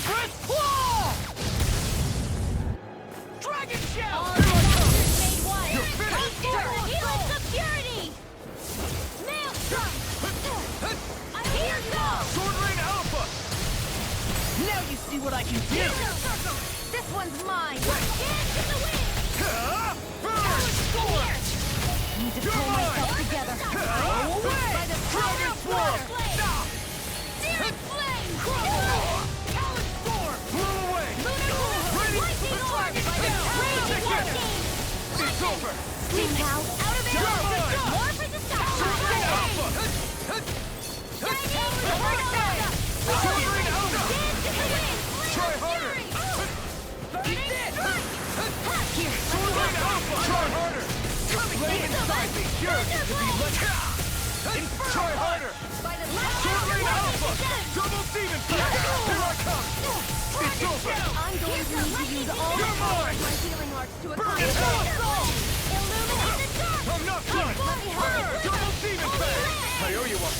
Tigress Claw! Dragon Shell! All disasters made one. You're finished! Helix of Purity! Maelstrom! Here goes! Sword Rain Alpha! Now you see what I can do! This one's mine! Dance in the wind! Sword! Need to pull myself together. Away! By the Dragon power of Sword! Flame! Searing Flame! Talon Storm! Blow away! Lightning Orb! By the Raging Lightning! It's over! Sleep now! Out of it! You're mine! More for the stop! Sword Rain Alpha! Sword Rain Alpha! Try harder! Eat this! Here! Sword Rain Alpha! Try harder! Flame inside me yearns to be let out! Try harder! Sword Rain Alpha! Double Demon Flash! Here I come! It's over! I'm going to need to use all You're mine! my healing arts to Burn accomplish it my out! goal! Illuminate the dark! I'm not done! Let me help you. Double Demon Flash! I owe you one!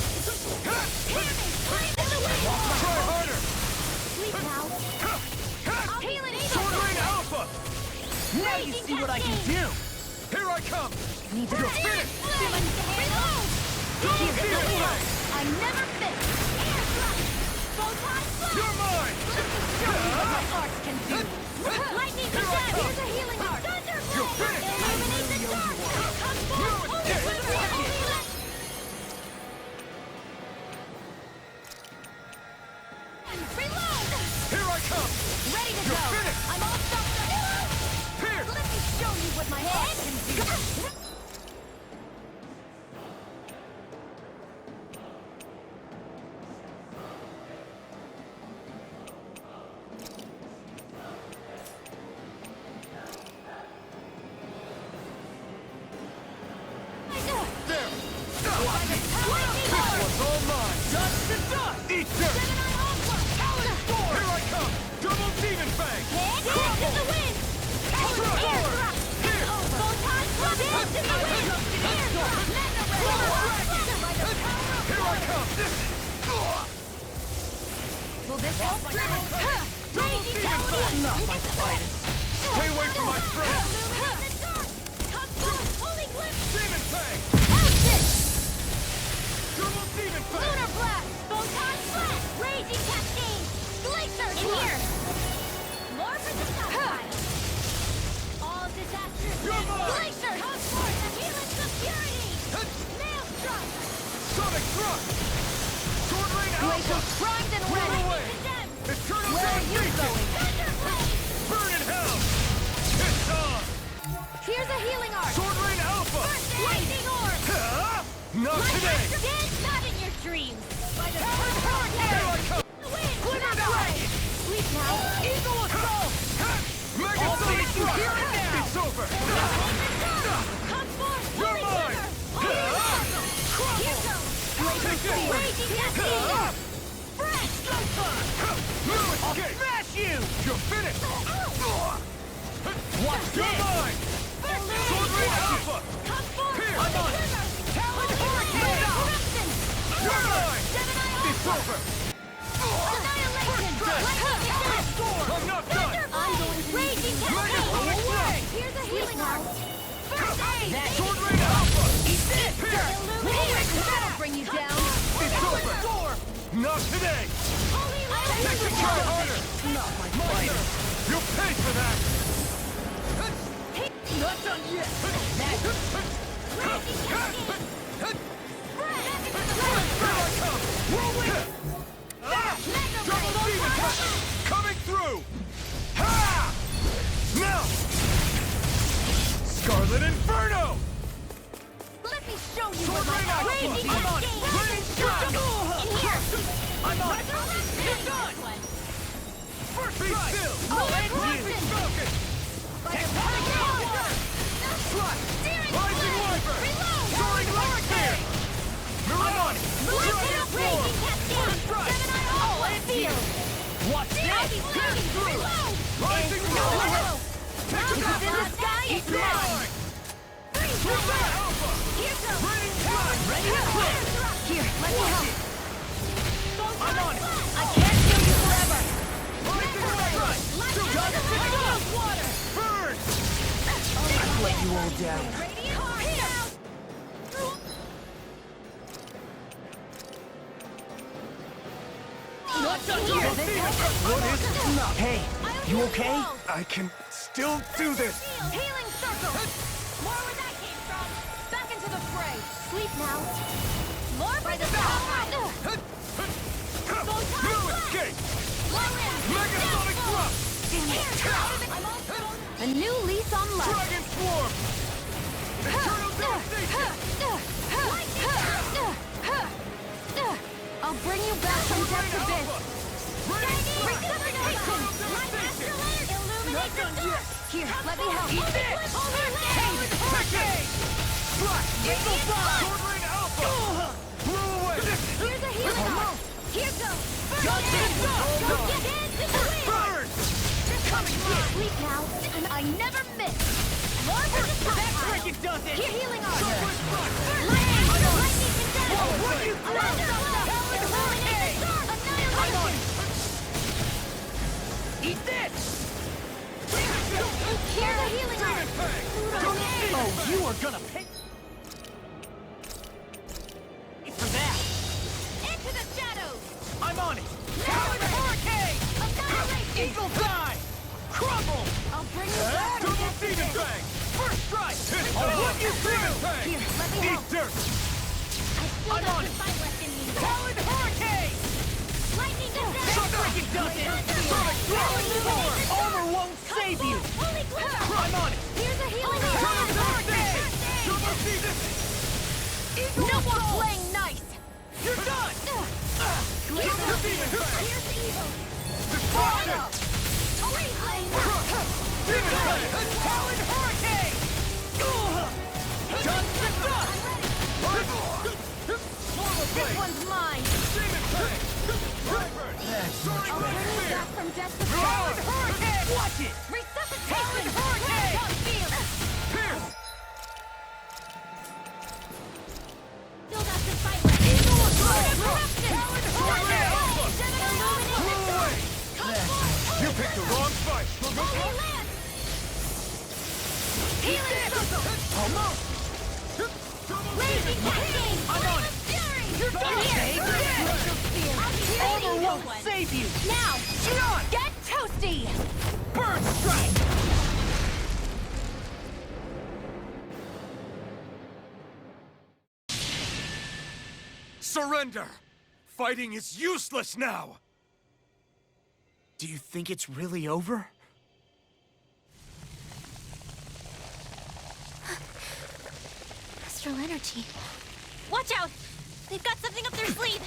Try harder! Sleep now. Heal it, Sword Rain Alpha! Now you see what I can do! Here I come! Need to You're finished! Reload! Double Here, Demon let me help. Flash! I'm never finished! Air thrust! Photon blast! You're mine! Show me what my arts can do! Lightning Here I attack! come. Here's a healing art! Thunderbolt! You're finished. Illuminate the dark! Come forth! No Only escape. for the holy light! Reload! Here I come! Ready to You're go! finished. I'm all stuffed up! Here! Let me show you what my arts can do! There! This one's all mine! Dust to dust! Eat dirt! Talon Storm! Here I come! Double Demon Fang! Dance in the wind! Talon Storm! Here! Photon thrust! Dance in the wind! Air thrust! Here I come! Will this help? Double Demon Fang! Not my finest! Stay away from my friend! Holy glimpse! Demon Fang! Double Demon Fang! Lunar blast! Photon blast! Raging cascade! Glacier in here! More for the south side! All disasters! You're mine! Glacier! Come forth! The helix of purity! Maelstrom! Sonic Thrust! Sword Rain Glacier Alpha! primed and Blow ready! away! Condemned! Eternal Where are you Damnation! going? Thunderblade! Burn in hell! It's on! Here's a healing art! Sword Rain Alpha! Lightning orb! Huh? Not today! Dance not in your dreams! By the Here I come! the wind! Glimmer Dragon! Sleep now! Eagle assault! Mega I'll Sonic finish you Thrust! here and now! It's over! Come forth! You're Holy mine! Glitter! Holy Here goes! Take this one! Raging cascade! Fresh! No I'll escape! smash you! You're finished! Watch You're this! mine! Sword Rain Alpha! Come forth! Here! I'm on it! Talon Hurricane! Eruption! You're mine! Gemini It's Alpha! over! Annihilation! Lightning attack! I'm not done! I'm going to Raging cascade! Away! Here's a healing art! First aid! Sword Rain Alpha! Eat this! Here! Illuminate! That'll bring you down! It's over! Not today! Holy light! Take the try harder! Not my finest! You'll pay for that! Not done yet! Raging cascade! Here I come! Whirlwind! Double Demon Flash! Coming through! Ha! Now! Scarlet Inferno! Let me show you Sword what Rain my Alpha! Raging I'm on it! cascade! Rain Shot! In here! I'm on it! You're done! First Be still! Oh, and Electric Falcon! By the power of water! Strike! Steering Rising flame! Wyvern! Reload! Soaring Hurricane! Mirage! Dragon Form! Cascade! Strike! Gemini Alpha! Field! Watch this! Lightning through. Reload! Rising No Roar! help! Take it Mountains up! in the sky is mine! Sword Rain Alpha! Here goes! Raining Flash! Ready to quit! Here, let me help! I'm on it! I can't kill you forever! Water! Burn! I've let you all down. Radiant calm down. Not done Here, yet! this What is it? Hey, you okay? I can still do this! Healing circle. More where that came from. Back into the fray. Sleep now. More by the side. No escape! Megasonic thrust! A new lease on life. Dragon swarm! Eternal devastation! I'll bring you back from death abyss. Illuminate the dark. Here, let me help. Eat this! Hurricane! Slash! Eagle Fly! Sword Rain Alpha! Blow away! Here's a healing arm. Here goes. Jump to the top! Don't get hands in the wind. Burn! Coming here. Sleep now, and I never miss. More for the top That pile. cricket does it! Here, healing arm. Southwest Strike! Lightning condense. What are you Annihilation. Eat this! Here's a healing arm. Oh, you are gonna pay for that! Into the shadows. I'm on it! Powered hurricane! Annihilation. Eagle fly! Crumble! I'll bring you back. Double Demon Fang! First strike! I'll put you Demon Fang! Here, let me help. Eat dirt! Still I'm got on the it. fight left in me. Powered hurricane! Lightning condense. Cricket does it! Sonic Thrust! Armor won't save you! Holy glitter. I'm on it! Here's a healing Eternal arm. devastation! Double Demon! No more playing nice. You're done! Here's Double Demon Fang! Here's the evil. Destruction! Demon Fang! Powered hurricane! Done to dust! Swarm of This Flame! one's mine. Demon Fang! Brightburn! Sonic I'll bring you Flame! back from death to Powered death. hurricane! Watch it! Resuscitation. Hurricane! Don't feel. Pierce! Still got the fight left. Corruption. Blow away! You picked the wrong fight! Healing circle. Almost! Raging cascade. I'm on it! Fury. You're done! Here. Armor won't save you! Now, Done! get toasty. Burn strike! Surrender! Fighting is useless now! Do you think it's really over? Astral energy. Watch out! They've got something up their sleeve.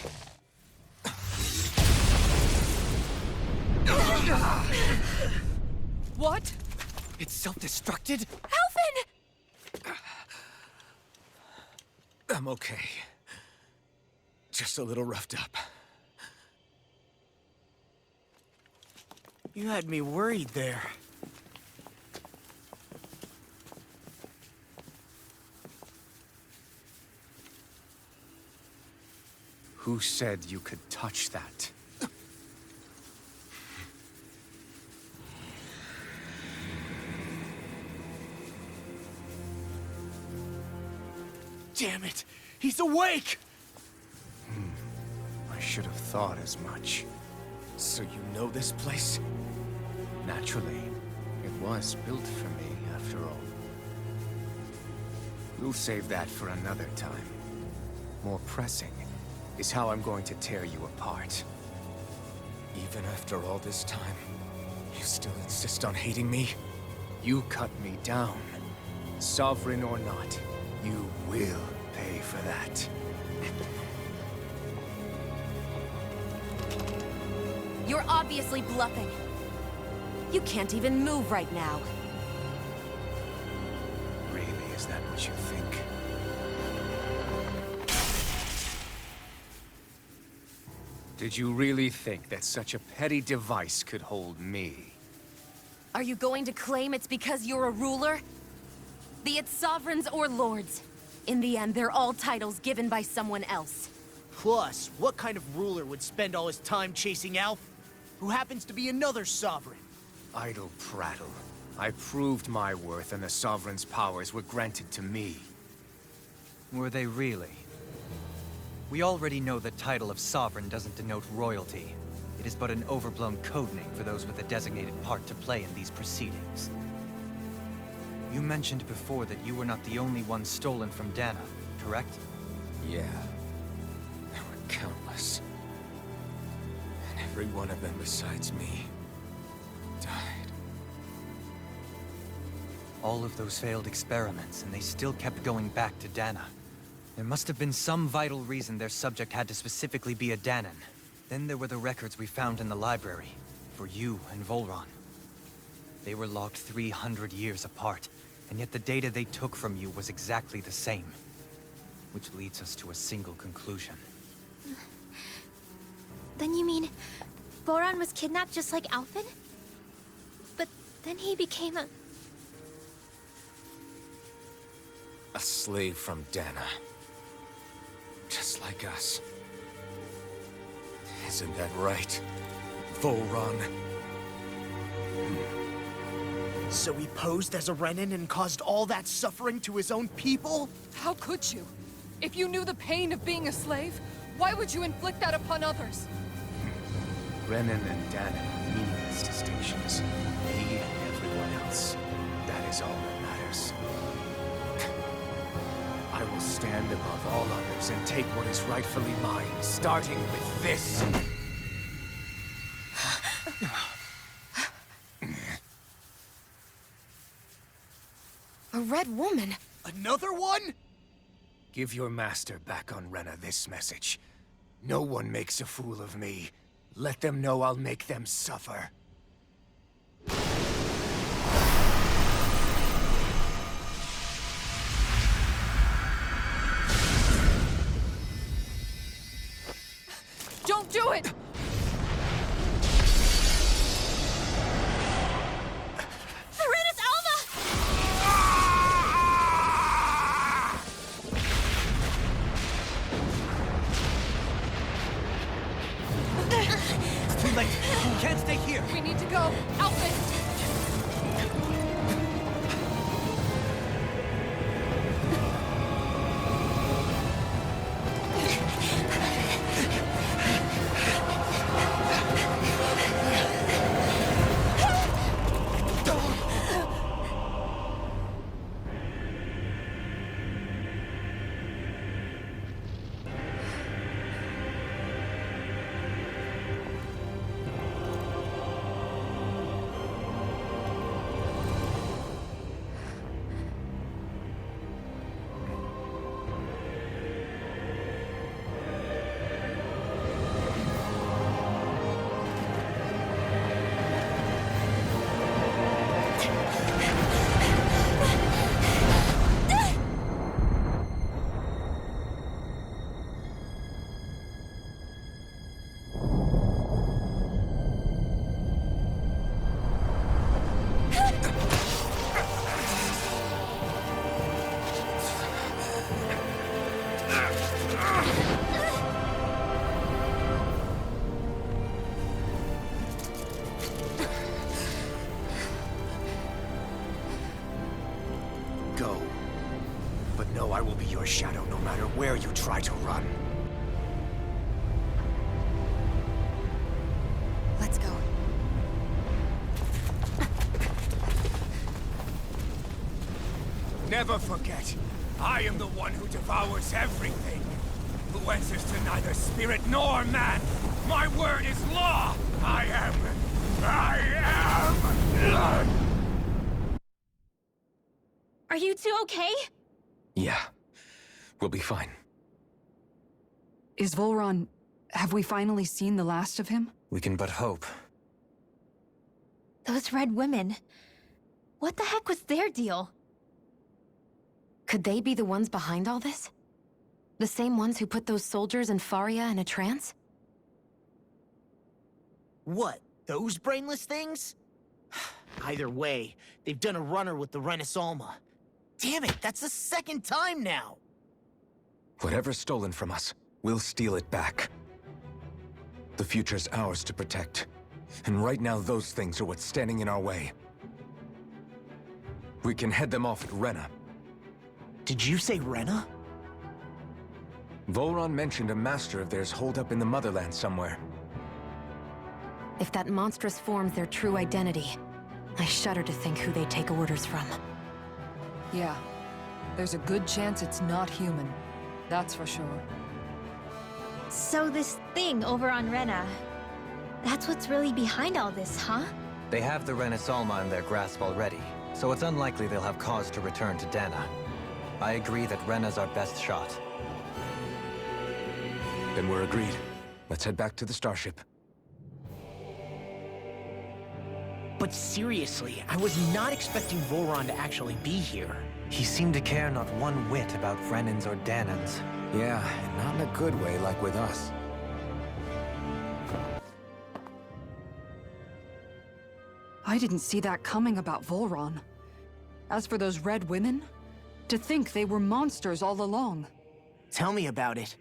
What? It's self-destructed? Alvin! I'm okay. Just a little roughed up. You had me worried there. Who said you could touch that? Damn it! He's awake! I should have thought as much. So you know this place? Naturally. It was built for me, after all. We'll save that for another time. More pressing is how I'm going to tear you apart. Even after all this time, you still insist on hating me? You cut me down. Sovereign or not, you will pay for that. You're obviously bluffing. You can't even move right now. Really, is that what you think? Did you really think that such a petty device could hold me? Are you going to claim it's because you're a ruler? Be it sovereigns or lords. In the end, they're all titles given by someone else. Plus, what kind of ruler would spend all his time chasing Alf, who happens to be another sovereign? Idle prattle. I proved my worth and the Sovereign's powers were granted to me. Were they really? We already know the title of Sovereign doesn't denote royalty. It is but an overblown codename for those with a designated part to play in these proceedings. You mentioned before that you were not the only one stolen from Dahna, correct? Yeah. There were countless. And every one of them besides me died. All of those failed experiments, and they still kept going back to Dahna. There must have been some vital reason their subject had to specifically be a Dahnan. Then there were the records we found in the library, for you and Volron. They were logged 300 years apart, and yet the data they took from you was exactly the same. Which leads us to a single conclusion. Then you mean... Boron was kidnapped just like Alphen? But then he became a... A slave from Dahna. Just like us. Isn't that right, Volron? So he posed as a Renan and caused all that suffering to his own people? How could you? If you knew the pain of being a slave, why would you inflict that upon others? Renan and Dahna are meaningless distinctions. Me and everyone else. That is all that matters. I will stand above all others and take what is rightfully mine, starting with this. A red woman? Another one? Give your master back on Rena this message. No one makes a fool of me. Let them know I'll make them suffer. Don't do it! Serenus Alva! It's too late! You can't stay here! We need to go! Alphen! Go. But know I will be your shadow no matter where you try to run. Let's go. Never forget, I am the one who devours everything. Who answers to neither spirit nor man. My word is law. I am... Are you two okay? Yeah. We'll be fine. Is Volron... have we finally seen the last of him? We can but hope. Those red women. What the heck was their deal? Could they be the ones behind all this? The same ones who put those soldiers in Faria in a trance? What, those brainless things? Either way, they've done a runner with the Renis Alma. Damn it, that's the second time now! Whatever's stolen from us, we'll steal it back. The future's ours to protect. And right now, those things are what's standing in our way. We can head them off at Rena. Did you say Rena? Volron mentioned a master of theirs holed up in the motherland somewhere. If that monstrous form's their true identity, I shudder to think who they take orders from. Yeah. There's a good chance it's not human. That's for sure. So this thing over on Rena, that's what's really behind all this, huh? They have the Renasolma in their grasp already, so it's unlikely they'll have cause to return to Dahna. I agree that Rena's our best shot. Then we're agreed. Let's head back to the starship. But seriously, I was not expecting Volron to actually be here. He seemed to care not one whit about Renans or Dahnans. Yeah, and not in a good way like with us. I didn't see that coming about Volron. As for those red women, to think they were monsters all along. Tell me about it.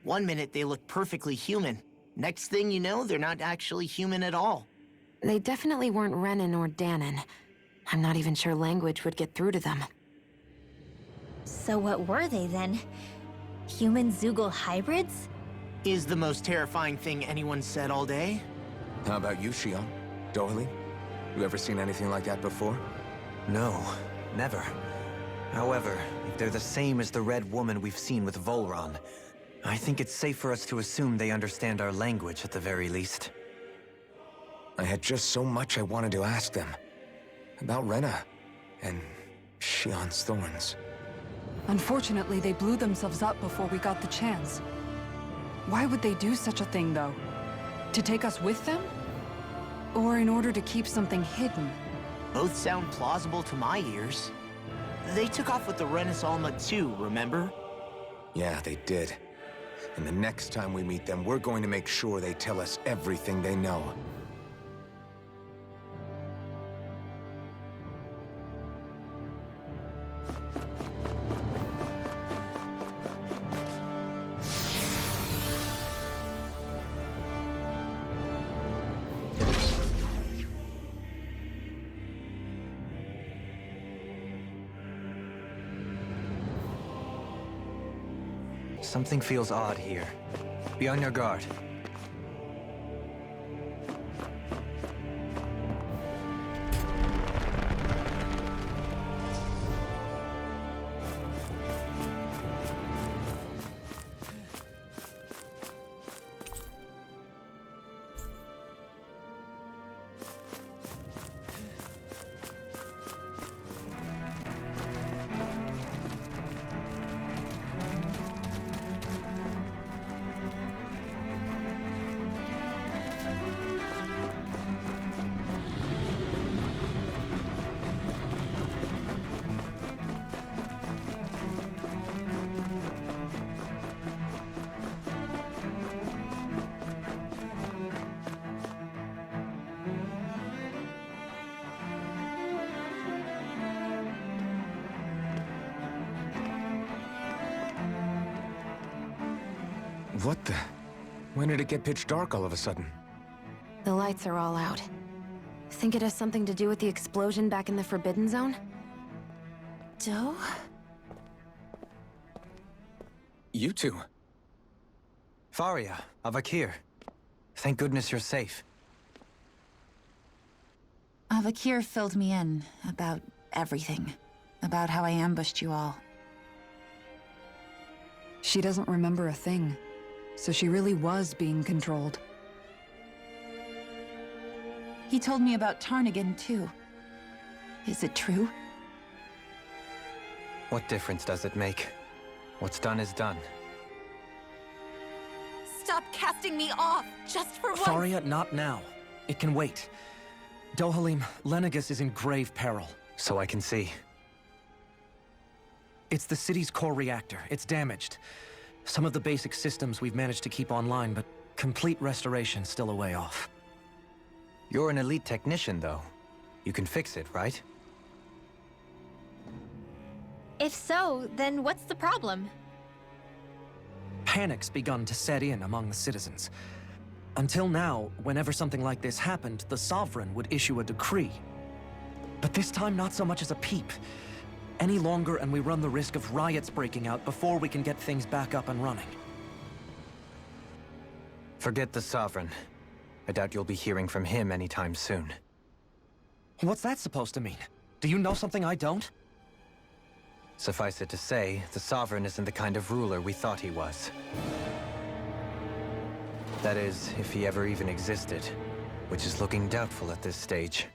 One minute they look perfectly human. Next thing you know, they're not actually human at all. They definitely weren't Renan or Dahnan. I'm not even sure language would get through to them. So what were they then? Human Zoogle hybrids? Is the most terrifying thing anyone said all day? How about you, Shion? Dohalim? You ever seen anything like that before? No, never. However, if they're the same as the red woman we've seen with Volron, I think it's safe for us to assume they understand our language at the very least. I had just so much I wanted to ask them. About Rena, and Shion's thorns. Unfortunately, they blew themselves up before we got the chance. Why would they do such a thing, though? To take us with them? Or in order to keep something hidden? Both sound plausible to my ears. They took off with the Renasolma too, remember? Yeah, they did. And the next time we meet them, we're going to make sure they tell us everything they know. Something feels odd here. Be on your guard. What the? When did it get pitch dark all of a sudden? The lights are all out. Think it has something to do with the explosion back in the Forbidden Zone? Doe? You two. Faria, Avakir. Thank goodness you're safe. Avakir filled me in about everything. About how I ambushed you all. She doesn't remember a thing. So she really was being controlled. He told me about Tarnigan, too. Is it true? What difference does it make? What's done is done. Stop casting me off, just for once! Faria, not now. It can wait. Dohalim, Lenegus is in grave peril. So I can see. It's the city's core reactor. It's damaged. Some of the basic systems we've managed to keep online, but complete restoration's still a way off. You're an elite technician, though. You can fix it, right? If so, then what's the problem? Panic's begun to set in among the citizens. Until now, whenever something like this happened, the Sovereign would issue a decree. But this time, not so much as a peep. Any longer, and we run the risk of riots breaking out before we can get things back up and running. Forget the Sovereign. I doubt you'll be hearing from him anytime soon. What's that supposed to mean? Do you know something I don't? Suffice it to say, the Sovereign isn't the kind of ruler we thought he was. That is, if he ever even existed, which is looking doubtful at this stage.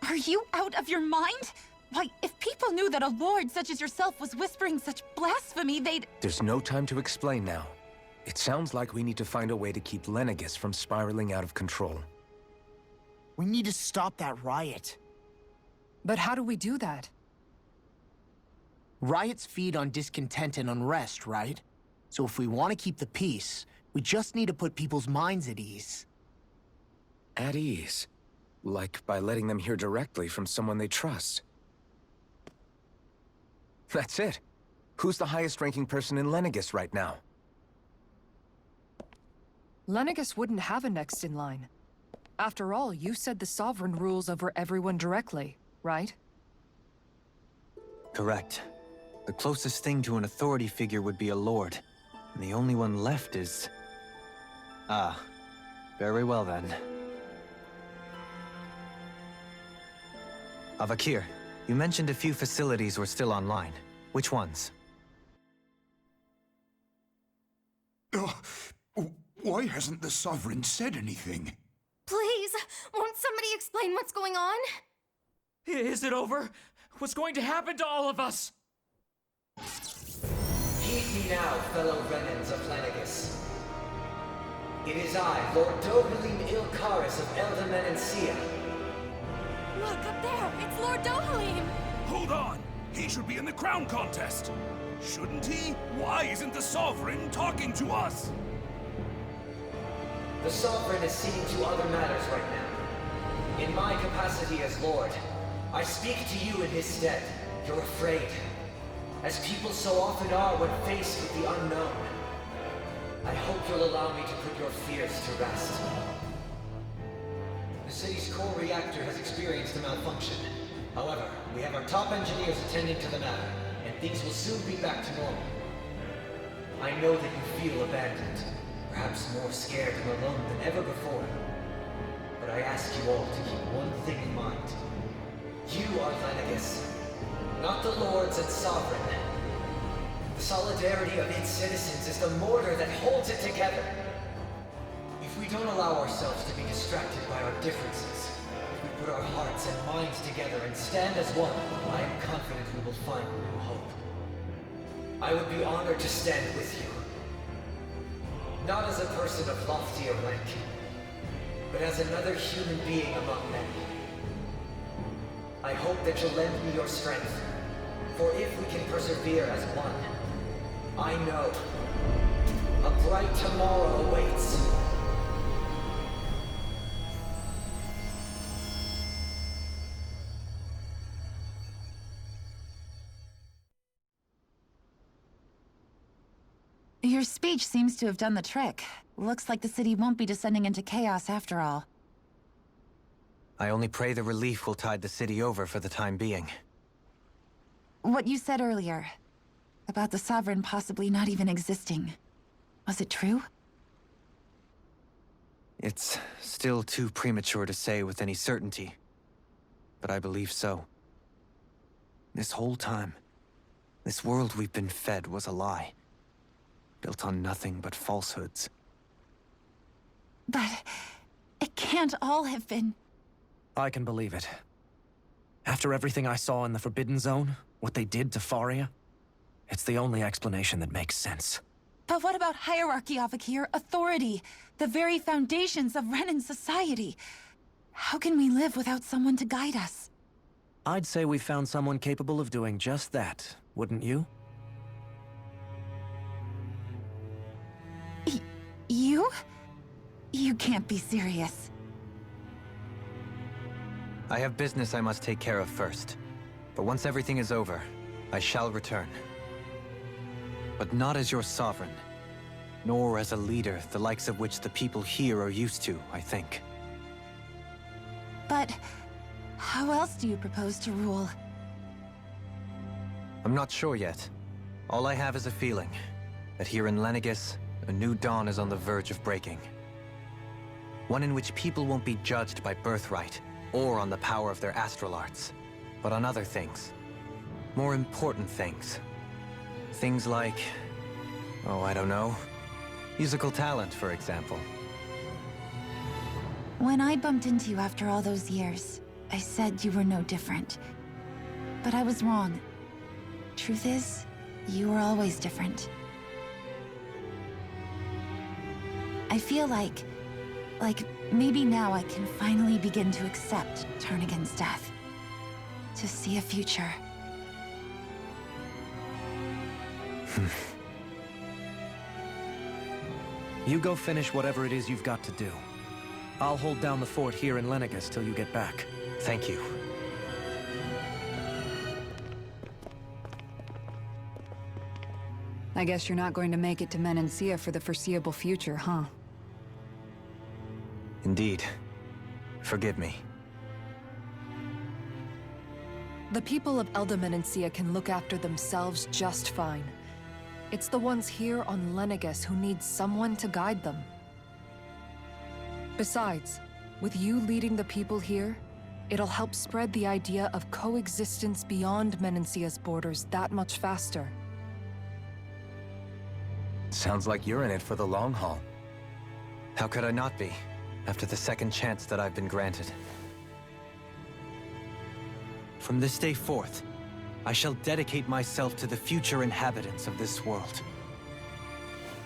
Are you out of your mind? Why, if people knew that a lord such as yourself was whispering such blasphemy, they'd... There's no time to explain now. It sounds like we need to find a way to keep Lenegis from spiraling out of control. We need to stop that riot. But how do we do that? Riots feed on discontent and unrest, right? So if we want to keep the peace, we just need to put people's minds at ease. At ease? Like by letting them hear directly from someone they trust. That's it. Who's the highest-ranking person in Lenegis right now? Lenegis wouldn't have a next in line. After all, you said the Sovereign rules over everyone directly, right? Correct. The closest thing to an authority figure would be a lord. And the only one left is... Ah. Very well then. Avakir, you mentioned a few facilities were still online. Which ones? Why hasn't the Sovereign said anything? Please, won't somebody explain what's going on? Is it over? What's going to happen to all of us? Heed me now, fellow Renans of Lenegis. It is I, Lord Dohalim Ilkaris of Elda Menancia. Look, up there! It's Lord Dohalim! Hold on! He should be in the crown contest! Shouldn't he? Why isn't the Sovereign talking to us? The Sovereign is seeing to other matters right now. In my capacity as Lord, I speak to you in his stead. You're afraid, as people so often are when faced with the unknown. I hope you'll allow me to put your fears to rest. The city's core reactor has experienced a malfunction. However, we have our top engineers attending to the matter, and things will soon be back to normal. I know that you feel abandoned, perhaps more scared and alone than ever before. But I ask you all to keep one thing in mind. You are Lenegis, not the Lords and Sovereign. The solidarity of its citizens is the mortar that holds it together. If we don't allow ourselves to be distracted by our differences, if we put our hearts and minds together and stand as one, I am confident we will find new hope. I would be honored to stand with you. Not as a person of loftier rank, but as another human being among many. I hope that you'll lend me your strength, for if we can persevere as one, I know a bright tomorrow awaits. Your speech seems to have done the trick. Looks like the city won't be descending into chaos after all. I only pray the relief will tide the city over for the time being. What you said earlier, about the Sovereign possibly not even existing, was it true? It's still too premature to say with any certainty, but I believe so. This whole time, this world we've been fed was a lie, built on nothing but falsehoods. But it can't all have been... I can believe it. After everything I saw in the Forbidden Zone, what they did to Faria, it's the only explanation that makes sense. But what about hierarchy, Avakir? Authority? The very foundations of Renan society? How can we live without someone to guide us? I'd say we found someone capable of doing just that, wouldn't you? You? You can't be serious. I have business I must take care of first. But once everything is over, I shall return. But not as your sovereign. nor as a leader the likes of which the people here are used to, I think. But how else do you propose to rule? I'm not sure yet. All I have is a feeling that here in Lenegis, a new dawn is on the verge of breaking. One in which people won't be judged by birthright or on the power of their astral arts, but on other things. More important things. Things like, oh, I don't know, musical talent, for example. When I bumped into you after all those years, I said you were no different. But I was wrong. Truth is, you were always different. I feel like maybe now I can finally begin to accept turn against death. To see a future. You go finish whatever it is you've got to do. I'll hold down the fort here in Lenegis till you get back. Thank you. I guess you're not going to make it to Menancia for the foreseeable future, huh? Indeed. Forgive me. The people of Elda Menancia can look after themselves just fine. It's the ones here on Lenegis who need someone to guide them. Besides, with you leading the people here, it'll help spread the idea of coexistence beyond Menancia's borders that much faster. Sounds like you're in it for the long haul. How could I not be, after the second chance that I've been granted? From this day forth, I shall dedicate myself to the future inhabitants of this world.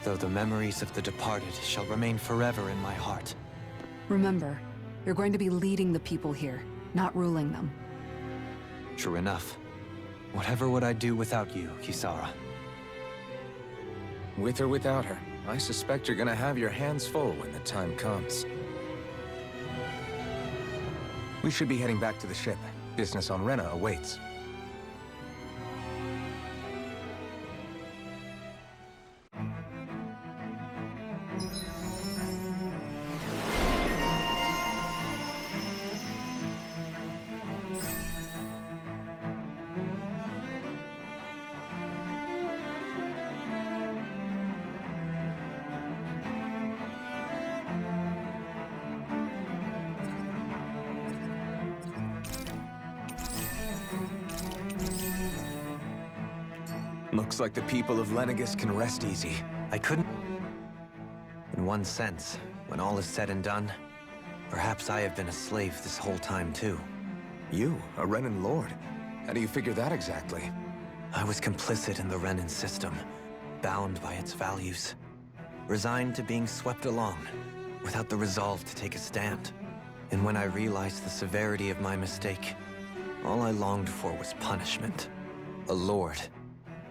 Though the memories of the departed shall remain forever in my heart. Remember, you're going to be leading the people here, not ruling them. True enough. Whatever would I do without you, Kisara? With or without her, I suspect you're gonna have your hands full when the time comes. We should be heading back to the ship. Business on Rena awaits. Looks like the people of Lenegis can rest easy. I couldn't... In one sense, when all is said and done, perhaps I have been a slave this whole time too. You, a Renan lord? How do you figure that exactly? I was complicit in the Renan system, bound by its values. Resigned to being swept along, without the resolve to take a stand. And when I realized the severity of my mistake, all I longed for was punishment. A lord.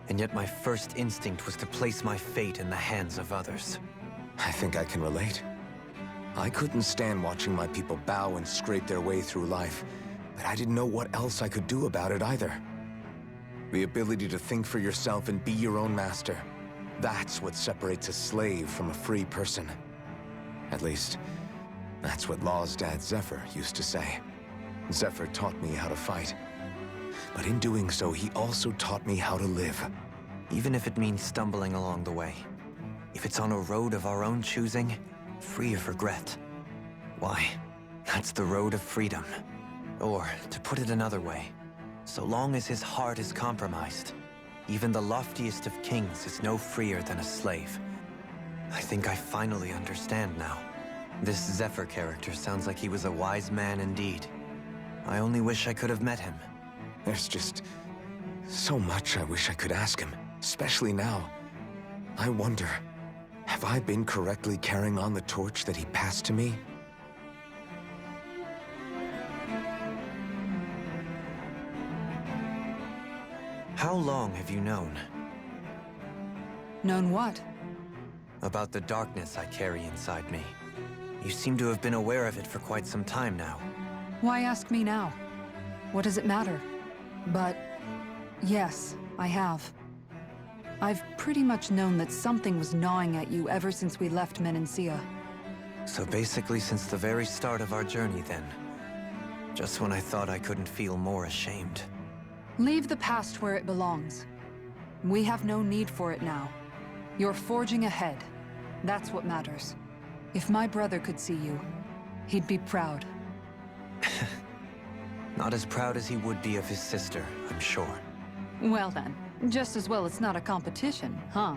And yet my first instinct was to place my fate in the hands of others. I think I can relate. I couldn't stand watching my people bow and scrape their way through life, but I didn't know what else I could do about it either. The ability to think for yourself and be your own master. That's what separates a slave from a free person. At least, that's what Law's dad Zephyr used to say. Zephyr taught me how to fight. But in doing so, he also taught me how to live. Even if it means stumbling along the way. If it's on a road of our own choosing, free of regret. Why, that's the road of freedom. Or, to put it another way, so long as his heart is compromised, even the loftiest of kings is no freer than a slave. I think I finally understand now. This Zephyr character sounds like he was a wise man indeed. I only wish I could have met him. There's just so much I wish I could ask him, especially now. I wonder, have I been correctly carrying on the torch that he passed to me? How long have you known? Known what? About the darkness I carry inside me. You seem to have been aware of it for quite some time now. Why ask me now? What does it matter? But yes, I have. I've pretty much known that something was gnawing at you ever since we left Menancia. So basically since the very start of our journey then. Just when I thought I couldn't feel more ashamed. Leave the past where it belongs. We have no need for it now. You're forging ahead. That's what matters. If my brother could see you, he'd be proud. Not as proud as he would be of his sister, I'm sure. Well then, just as well it's not a competition, huh?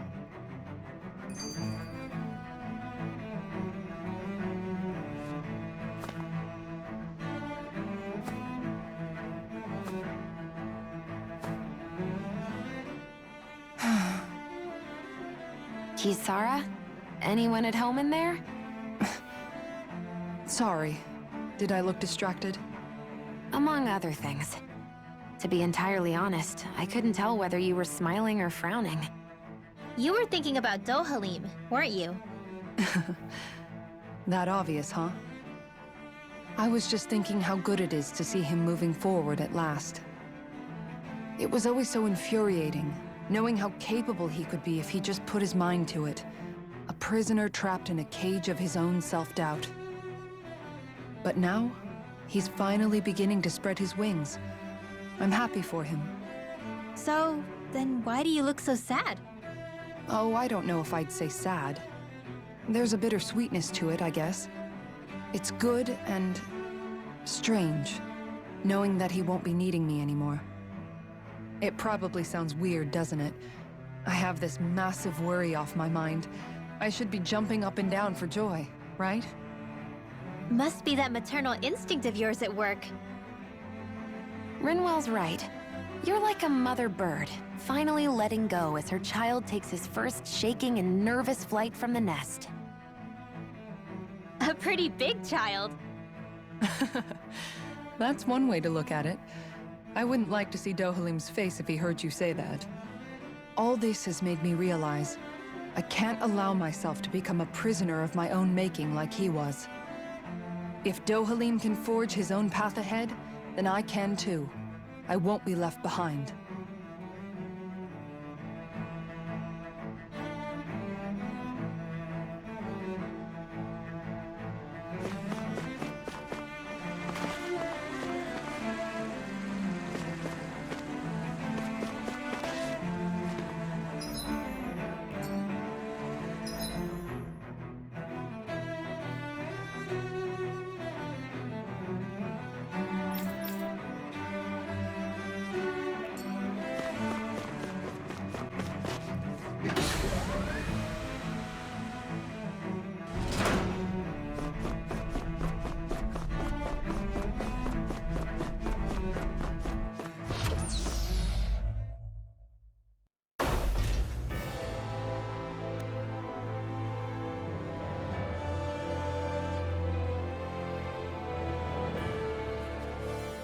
Kisara? Anyone at home in there? Sorry. Did I look distracted? Among other things. To be entirely honest, I couldn't tell whether you were smiling or frowning. You were thinking about Dohalim, weren't you? That obvious, huh? I was just thinking how good it is to see him moving forward at last. It was always so infuriating, knowing how capable he could be if he just put his mind to it. A prisoner trapped in a cage of his own self-doubt. But now, he's finally beginning to spread his wings. I'm happy for him. So, then why do you look so sad? Oh, I don't know if I'd say sad. There's a bittersweetness to it, I guess. It's good and strange, knowing that he won't be needing me anymore. It probably sounds weird, doesn't it? I have this massive worry off my mind. I should be jumping up and down for joy, right? Must be that maternal instinct of yours at work. Rinwell's right. You're like a mother bird, finally letting go as her child takes his first shaking and nervous flight from the nest. A pretty big child. That's one way to look at it. I wouldn't like to see Dohalim's face if he heard you say that. All this has made me realize I can't allow myself to become a prisoner of my own making like he was. If Dohalim can forge his own path ahead, then I can too. I won't be left behind.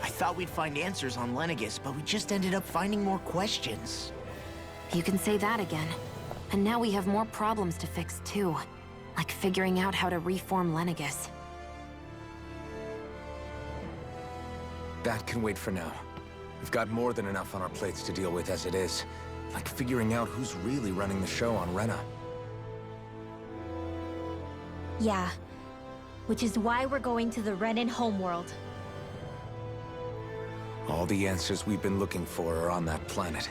I thought we'd find answers on Lenegis, but we just ended up finding more questions. You can say that again. And now we have more problems to fix too. Like figuring out how to reform Lenegis. That can wait for now. We've got more than enough on our plates to deal with as it is. Like figuring out who's really running the show on Rena. Yeah. Which is why we're going to the Renan homeworld. All the answers we've been looking for are on that planet.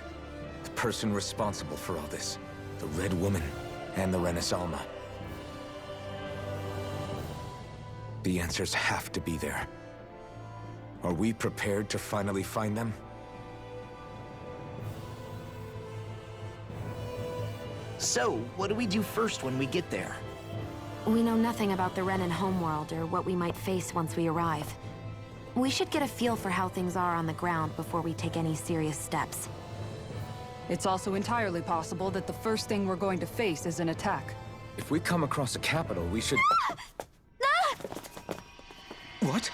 The person responsible for all this. The Red Woman and the Renasalma. The answers have to be there. Are we prepared to finally find them? So, what do we do first when we get there? We know nothing about the Renan homeworld or what we might face once we arrive. We should get a feel for how things are on the ground before we take any serious steps. It's also entirely possible that the first thing we're going to face is an attack. If we come across a capital, we should... What?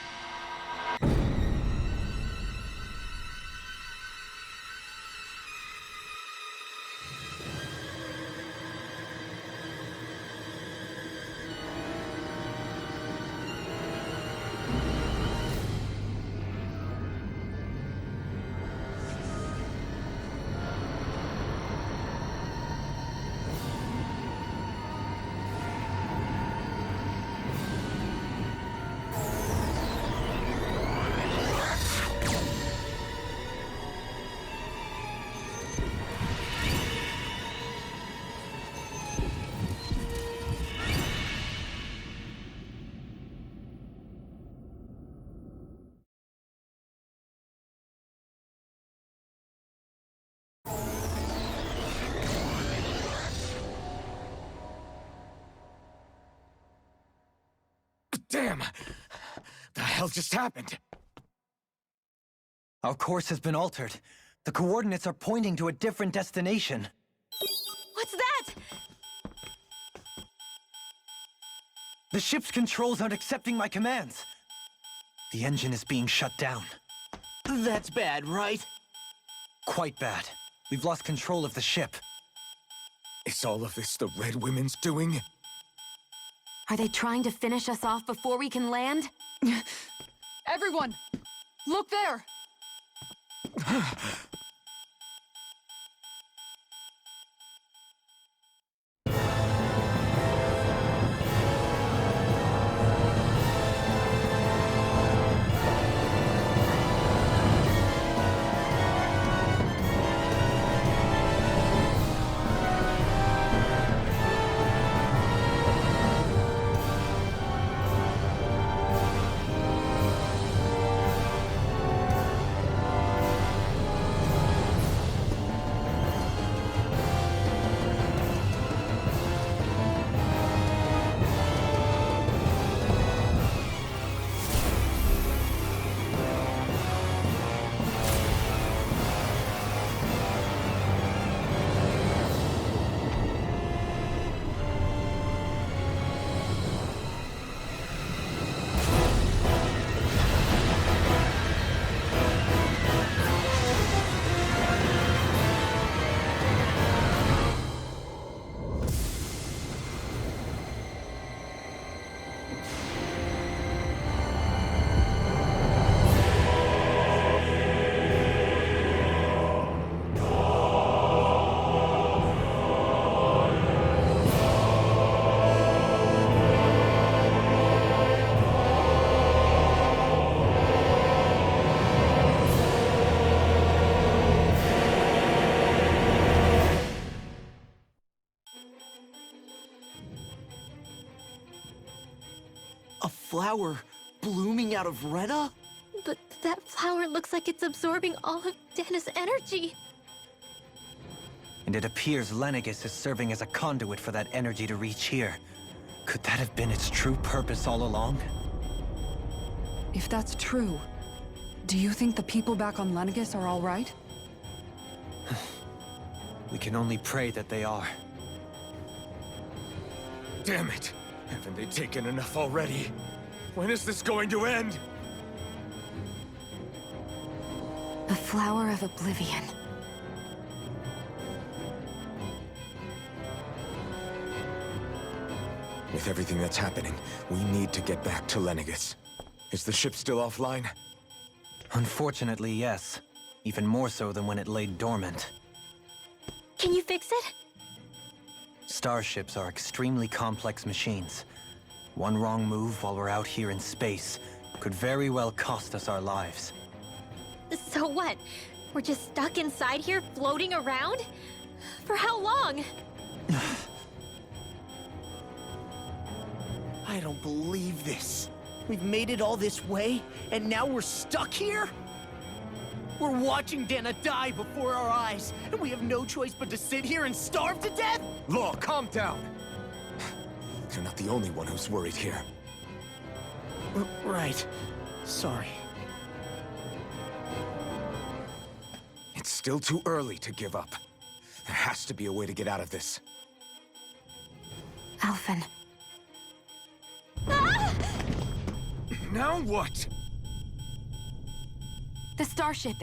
Damn! The hell just happened? Our course has been altered. The coordinates are pointing to a different destination. What's that? The ship's controls aren't accepting my commands. The engine is being shut down. That's bad, right? Quite bad. We've lost control of the ship. Is all of this the Red Women's doing? Are they trying to finish us off before we can land? Everyone! Look there! A flower blooming out of Rena? But that flower looks like it's absorbing all of Dahna's energy. And it appears Lenegis is serving as a conduit for that energy to reach here. Could that have been its true purpose all along? If that's true, do you think the people back on Lenegis are all right? We can only pray that they are. Damn it! Haven't they taken enough already? When is this going to end? The Flower of Oblivion. With everything that's happening, we need to get back to Lenegis. Is the ship still offline? Unfortunately, yes. Even more so than when it lay dormant. Can you fix it? Starships are extremely complex machines. One wrong move while we're out here in space could very well cost us our lives. So what? We're just stuck inside here, floating around? For how long? I don't believe this. We've made it all this way, and now we're stuck here? We're watching Dahna die before our eyes, and we have no choice but to sit here and starve to death? Law, calm down! You're not the only one who's worried here. Right. Sorry. It's still too early to give up. There has to be a way to get out of this. Alphen. Now what? The starship,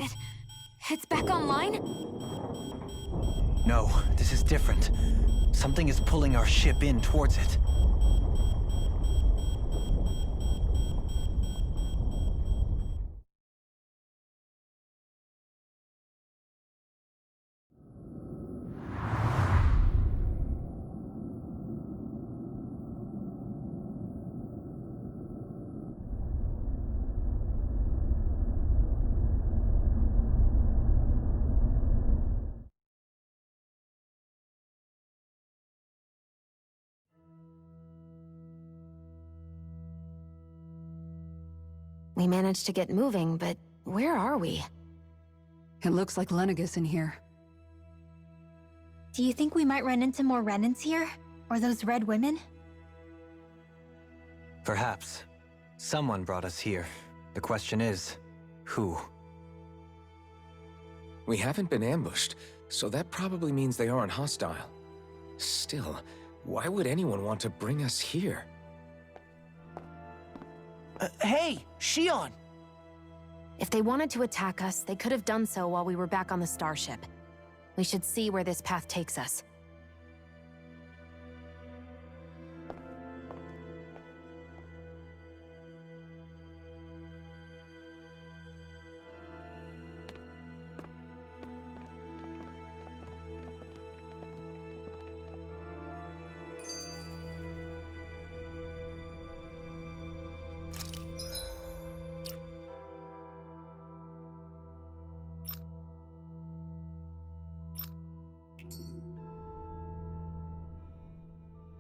it's back online? No, this is different. Something is pulling our ship in towards it. We managed to get moving, but where are we? It looks like Lenegis in here. Do you think we might run into more Renans here? Or those red women? Perhaps. Someone brought us here. The question is, who? We haven't been ambushed, so that probably means they aren't hostile. Still, why would anyone want to bring us here? Hey, Shion! If they wanted to attack us, they could have done so while we were back on the starship. We should see where this path takes us.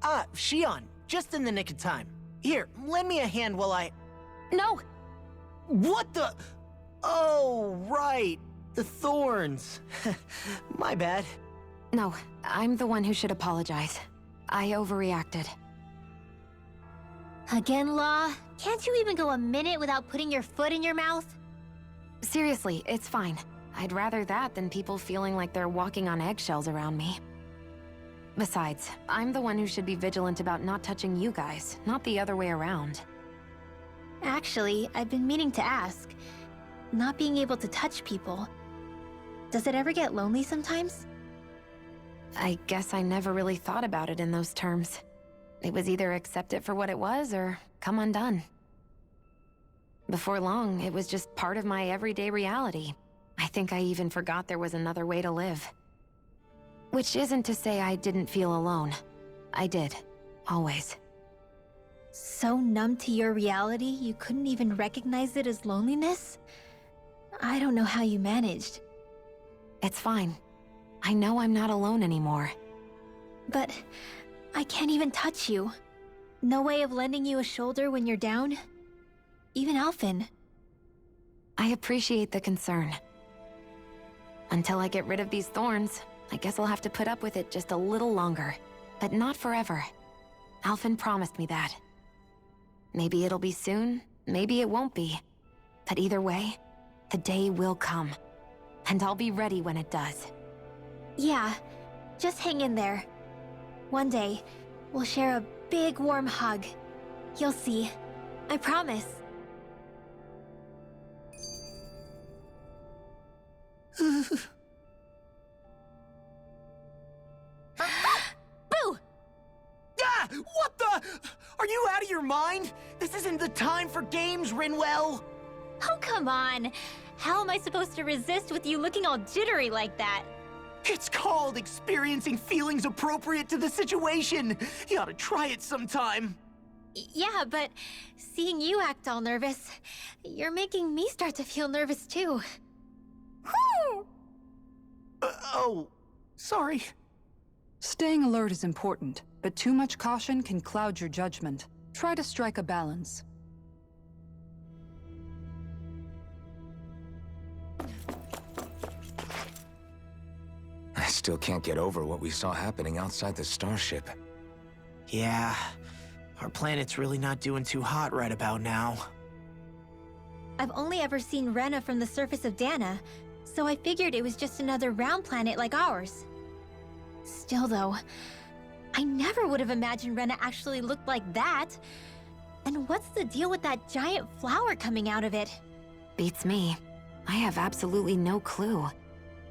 Ah, Shion, just in the nick of time. Here, lend me a hand while I... No! What the... Oh, right. The thorns. My bad. No, I'm the one who should apologize. I overreacted. Again, Law? Can't you even go a minute without putting your foot in your mouth? Seriously, it's fine. I'd rather that than people feeling like they're walking on eggshells around me. Besides, I'm the one who should be vigilant about not touching you guys, not the other way around. Actually, I've been meaning to ask. Not being able to touch people, does it ever get lonely sometimes? I guess I never really thought about it in those terms. It was either accept it for what it was, or come undone. Before long, it was just part of my everyday reality. I think I even forgot there was another way to live. Which isn't to say I didn't feel alone. I did. Always. So numb to your reality, you couldn't even recognize it as loneliness? I don't know how you managed. It's fine. I know I'm not alone anymore. But I can't even touch you. No way of lending you a shoulder when you're down? Even Alphen. I appreciate the concern. Until I get rid of these thorns, I guess I'll have to put up with it just a little longer. But not forever. Alphen promised me that. Maybe it'll be soon, maybe it won't be. But either way, the day will come. And I'll be ready when it does. Yeah, just hang in there. One day, we'll share a big warm hug. You'll see. I promise. Boo! Ah! What the? Are you out of your mind? This isn't the time for games, Rinwell! Oh, come on. How am I supposed to resist with you looking all jittery like that? It's called experiencing feelings appropriate to the situation. You ought to try it sometime. Yeah, but seeing you act all nervous, you're making me start to feel nervous too. Oh, sorry. Staying alert is important, but too much caution can cloud your judgment. Try to strike a balance. I still can't get over what we saw happening outside the starship. Yeah, our planet's really not doing too hot right about now. I've only ever seen Rena from the surface of Dahna, so I figured it was just another round planet like ours. Still though, I never would have imagined Rena actually looked like that. And what's the deal with that giant flower coming out of it? Beats me. I have absolutely no clue.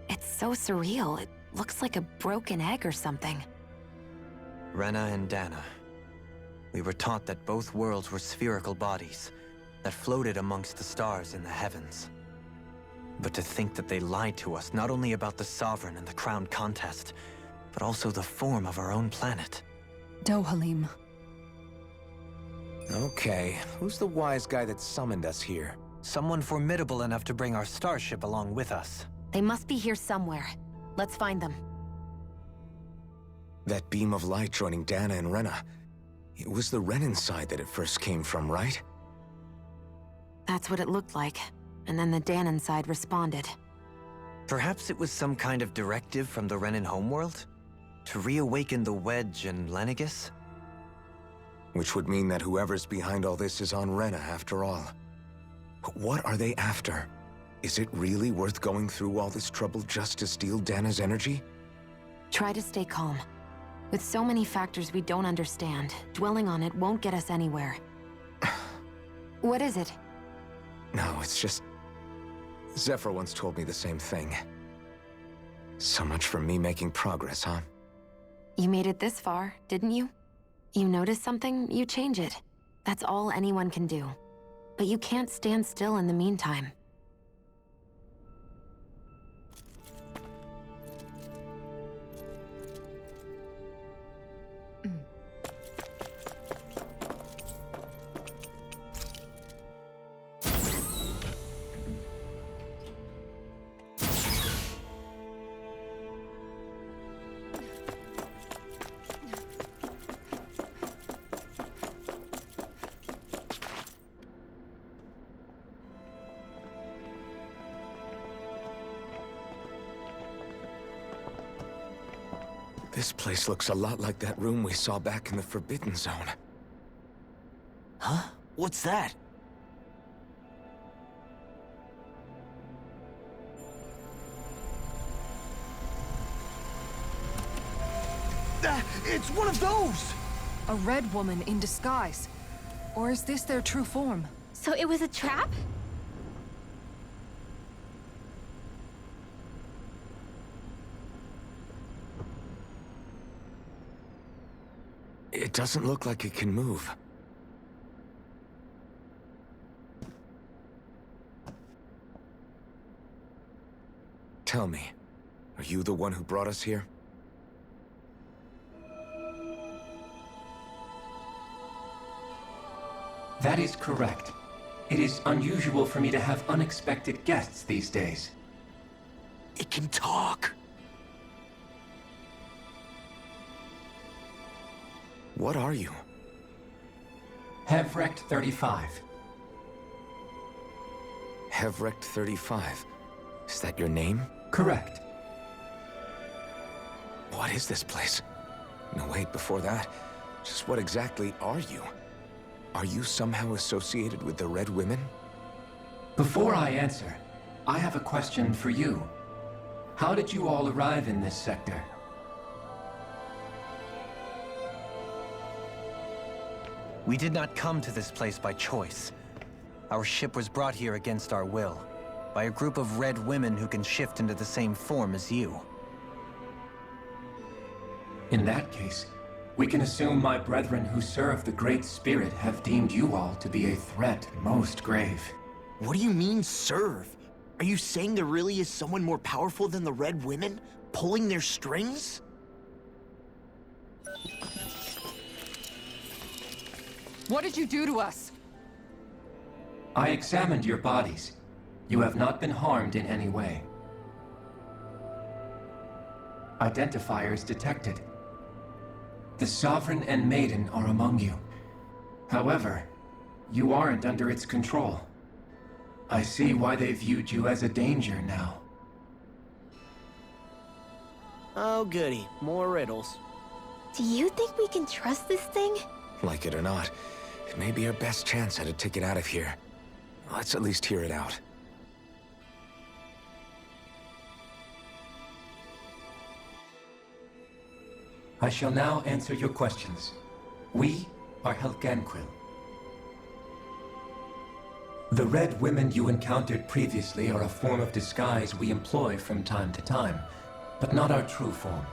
It's so surreal. It looks like a broken egg or something. Rena and Dahna. We were taught that both worlds were spherical bodies that floated amongst the stars in the heavens. But to think that they lied to us not only about the Sovereign and the Crown contest, but also the form of our own planet. Dohalim. Okay, who's the wise guy that summoned us here? Someone formidable enough to bring our starship along with us. They must be here somewhere. Let's find them. That beam of light joining Dahna and Rena. It was the Renan side that it first came from, right? That's what it looked like. And then the Dahnan side responded. Perhaps it was some kind of directive from the Renan homeworld? To reawaken the Wedge and Lenegis? Which would mean that whoever's behind all this is on Rena after all. But what are they after? Is it really worth going through all this trouble just to steal Dahna's energy? Try to stay calm. With so many factors we don't understand, dwelling on it won't get us anywhere. What is it? No, it's just... Zephyr once told me the same thing. So much for me making progress, huh? You made it this far, didn't you? You notice something, you change it. That's all anyone can do. But you can't stand still in the meantime. This place looks a lot like that room we saw back in the Forbidden Zone. Huh? What's that? It's one of those! A red woman in disguise. Or is this their true form? So it was a trap? It doesn't look like it can move. Tell me, are you the one who brought us here? That is correct. It is unusual for me to have unexpected guests these days. It can talk! What are you? Hevrect 35. Hevrect 35. Is that your name? Correct. What is this place? No, wait, before that, just what exactly are you? Are you somehow associated with the Red Women? Before I answer, I have a question for you. How did you all arrive in this sector? We did not come to this place by choice. Our ship was brought here against our will, by a group of red women who can shift into the same form as you. In that case, we can assume my brethren who serve the Great Spirit have deemed you all to be a threat most grave. What do you mean, serve? Are you saying there really is someone more powerful than the Red Women, pulling their strings? What did you do to us? I examined your bodies. You have not been harmed in any way. Identifiers detected. The Sovereign and Maiden are among you. However, you aren't under its control. I see why they viewed you as a danger now. Oh goody, more riddles. Do you think we can trust this thing? Like it or not, it may be our best chance at a ticket out of here. Let's at least hear it out. I shall now answer your questions. We are Helganquil. The Red Women you encountered previously are a form of disguise we employ from time to time, but not our true form.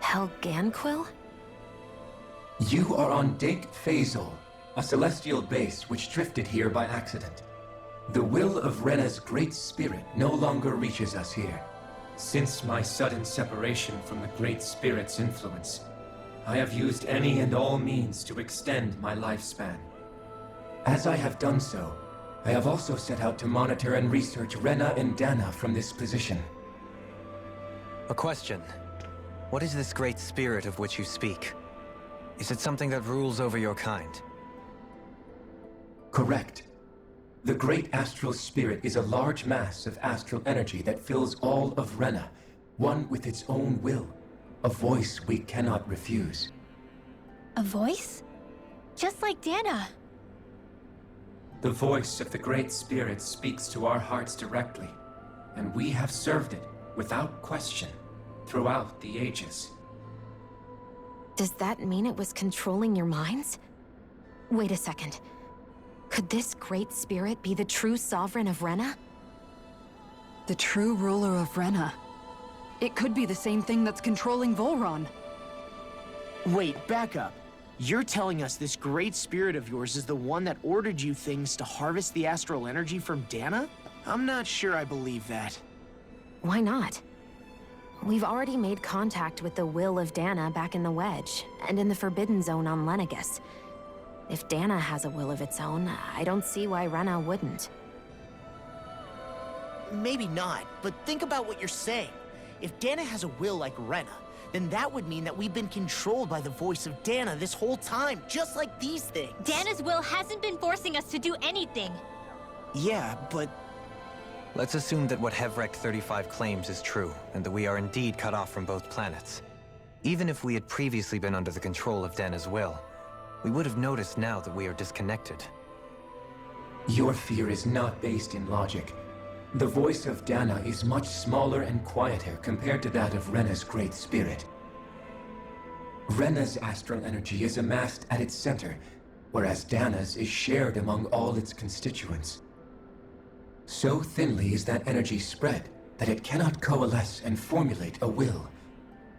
Helganquil? You are on Dake Phasol, a celestial base which drifted here by accident. The will of Rena's Great Spirit no longer reaches us here. Since my sudden separation from the Great Spirit's influence, I have used any and all means to extend my lifespan. As I have done so, I have also set out to monitor and research Rena and Dahna from this position. A question. What is this Great Spirit of which you speak? Is it something that rules over your kind? Correct. The Great Astral Spirit is a large mass of astral energy that fills all of Rena, one with its own will, a voice we cannot refuse. A voice? Just like Dana. The voice of the Great Spirit speaks to our hearts directly, and we have served it, without question, throughout the ages. Does that mean it was controlling your minds? Wait a second. Could this Great Spirit be the true sovereign of Rena? The true ruler of Rena. It could be the same thing that's controlling Volron. Wait, back up. You're telling us this great spirit of yours is the one that ordered you things to harvest the astral energy from Dana? I'm not sure I believe that. Why not? We've already made contact with the will of Dana back in the Wedge, and in the Forbidden Zone on Lenegus. If Dana has a will of its own, I don't see why Rena wouldn't. Maybe not, but think about what you're saying. If Dana has a will like Rena, then that would mean that we've been controlled by the voice of Dana this whole time, just like these things. Dana's will hasn't been forcing us to do anything. Yeah, but... Let's assume that what Hevrek 35 claims is true, and that we are indeed cut off from both planets. Even if we had previously been under the control of Dana's will, we would have noticed now that we are disconnected. Your fear is not based in logic. The voice of Dana is much smaller and quieter compared to that of Rena's Great Spirit. Rena's astral energy is amassed at its center, whereas Dana's is shared among all its constituents. So thinly is that energy spread that it cannot coalesce and formulate a will.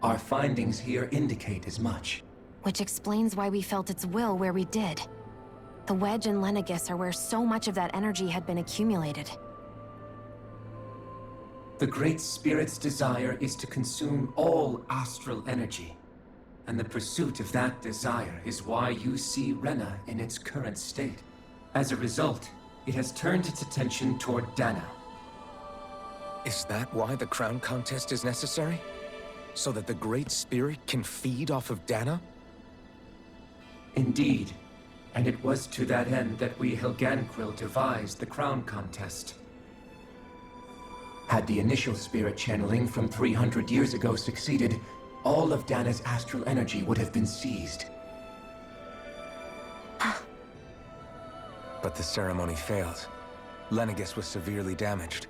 Our findings here indicate as much. Which explains why we felt its will where we did. The Wedge and Lenegus are where so much of that energy had been accumulated. The Great Spirit's desire is to consume all astral energy. And the pursuit of that desire is why you see Rena in its current state. As a result, it has turned its attention toward Dana. Is that why the crown contest is necessary? So that the Great Spirit can feed off of Dana? Indeed. And it was to that end that we Helganquil devised the crown contest. Had the initial spirit channeling from 300 years ago succeeded, all of Dana's astral energy would have been seized. But the ceremony failed. Lenegus was severely damaged,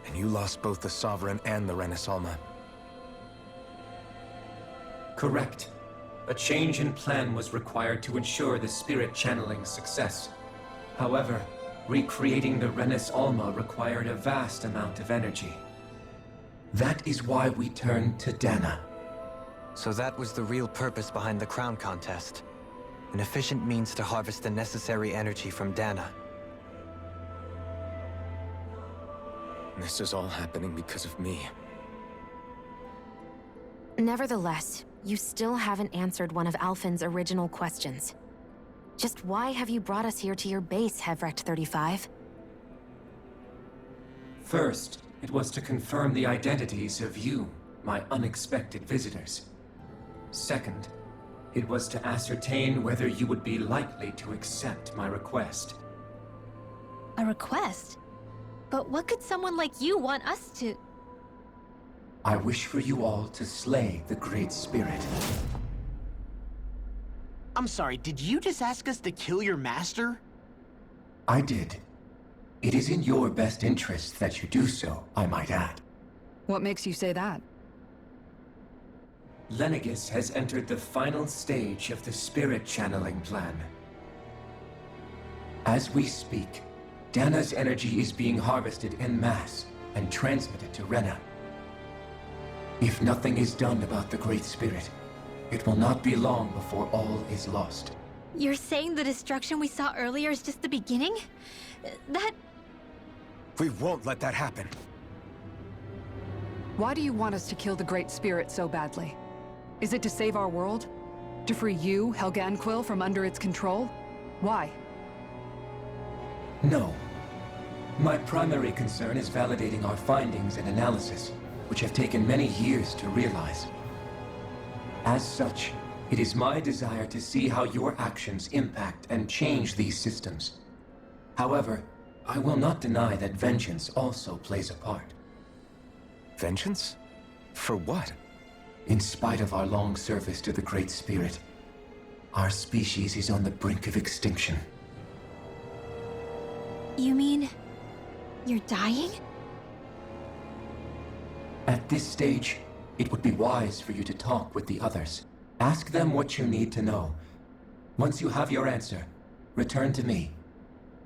and you lost both the Sovereign and the Renasalma. Correct. A change in plan was required to ensure the spirit channeling's success. However, recreating the Renis Alma required a vast amount of energy. That is why we turned to Dana. So that was the real purpose behind the crown contest. An efficient means to harvest the necessary energy from Dana. This is all happening because of me. Nevertheless, you still haven't answered one of Alphen's original questions. Just why have you brought us here to your base, Hevrek 35? First, it was to confirm the identities of you, my unexpected visitors. Second, it was to ascertain whether you would be likely to accept my request. A request? But what could someone like you want us to... I wish for you all to slay the Great Spirit. I'm sorry, did you just ask us to kill your master? I did. It is in your best interest that you do so, I might add. What makes you say that? Lenegus has entered the final stage of the spirit channeling plan. As we speak, Dana's energy is being harvested en masse and transmitted to Rena. If nothing is done about the Great Spirit, it will not be long before all is lost. You're saying the destruction we saw earlier is just the beginning? That... We won't let that happen. Why do you want us to kill the Great Spirit so badly? Is it to save our world? To free you, Helganquil, from under its control? Why? No. My primary concern is validating our findings and analysis, which have taken many years to realize. As such, it is my desire to see how your actions impact and change these systems. However, I will not deny that vengeance also plays a part. Vengeance? For what? In spite of our long service to the Great Spirit, Our species is on the brink of extinction. You mean... you're dying? At this stage, it would be wise for you to talk with the others. Ask them what you need to know. Once you have your answer, return to me.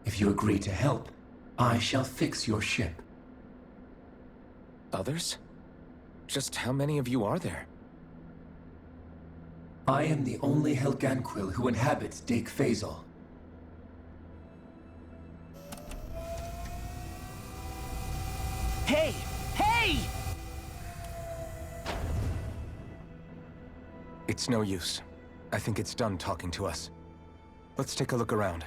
If you agree to help, I shall fix your ship. Others? Just how many of you are there? I am the only Helganquil who inhabits Dake Phasal. Hey! Hey! It's no use. I think it's done talking to us. Let's take a look around.